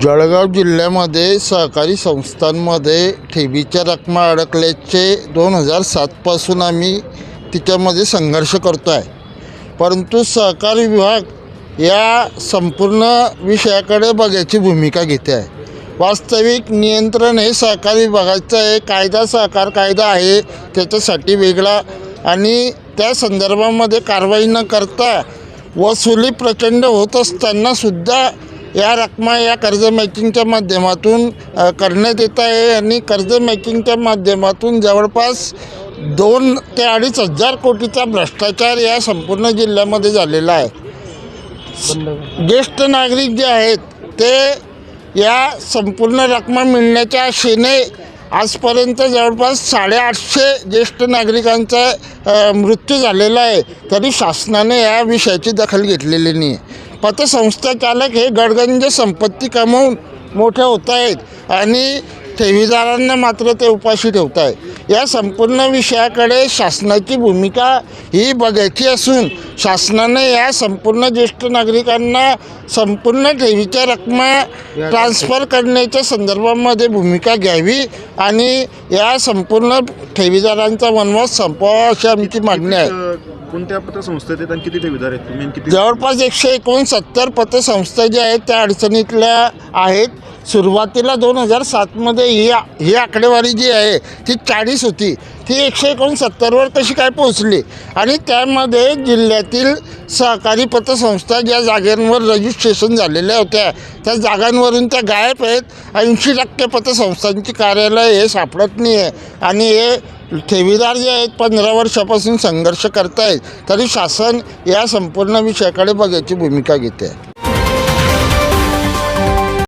जळगाव जिल्ह्यामध्ये सहकारी संस्थांमध्ये ठेवीच्या रकमा अडकल्याचे 2007पासून आम्ही तिच्यामध्ये संघर्ष करतो आहे. परंतु सहकारी विभाग या संपूर्ण विषयाकडे बघायची भूमिका घेते आहे. वास्तविक नियंत्रण हे सहकारी विभागाचं आहे. कायदा सहकार कायदा आहे त्याच्यासाठी वेगळा आणि त्या संदर्भामध्ये कारवाई न करता वसुली प्रचंड होत असतानासुद्धा या रकमा या कर्ज मॅचिंगच्या माध्यमातून करण्यात येत आहे आणि कर्ज मॅचिंगच्या माध्यमातून जवळपास 2 ते 2.5 हजार कोटीचा भ्रष्टाचार या संपूर्ण जिल्ह्यामध्ये झालेला आहे. ज्येष्ठ नागरिक जे आहेत ते या संपूर्ण रकमा मिळण्याच्या आशेने आजपर्यंत जवळपास 850 ज्येष्ठ नागरिकांचा मृत्यू झालेला आहे. तरी शासनाने या विषयाची दखल घेतलेली नाही आहे. पतसंस्था चालक हे गडगंज संपत्ती कमवून मोठे होत आहेत आणि ठेवीदारांना मात्र ते उपाशी ठेवत आहे. या संपूर्ण विषयाकडे शासनाची भूमिका ही बघायची असून शासनाने या संपूर्ण ज्येष्ठ नागरिकांना संपूर्ण ठेवीच्या रकमा ट्रान्सफर करण्याच्या संदर्भामध्ये भूमिका घ्यावी आणि या संपूर्ण ठेवीदारांचा वनवास संपवावा अशी आमची मागणी आहे. कोणत्या पतसंस्थेत आहेत आणि किती ठेवीदार आहेत तुम्ही? किती? जवळपास 169 पतसंस्था ज्या आहेत त्या अडचणीतल्या आहेत. सुरुवातीला 2007मध्ये ही आकडेवारी जी आहे ती 40 होती, ती 169वर कशी काय पोहोचली आणि त्यामध्ये जिल्ह्यातील सहकारी पतसंस्था ज्या जागांवर रजिस्ट्रेशन झालेल्या होत्या त्या जागांवरून त्या गायब आहेत. 80% पतसंस्थांची कार्यालय हे सापडत नाही आहे आणि हे ठेवीदार जे आहेत 15 वर्षापासून संघर्ष करत आहेत. तरी शासन या संपूर्ण विषयाकडे बघायची भूमिका घेते आहे.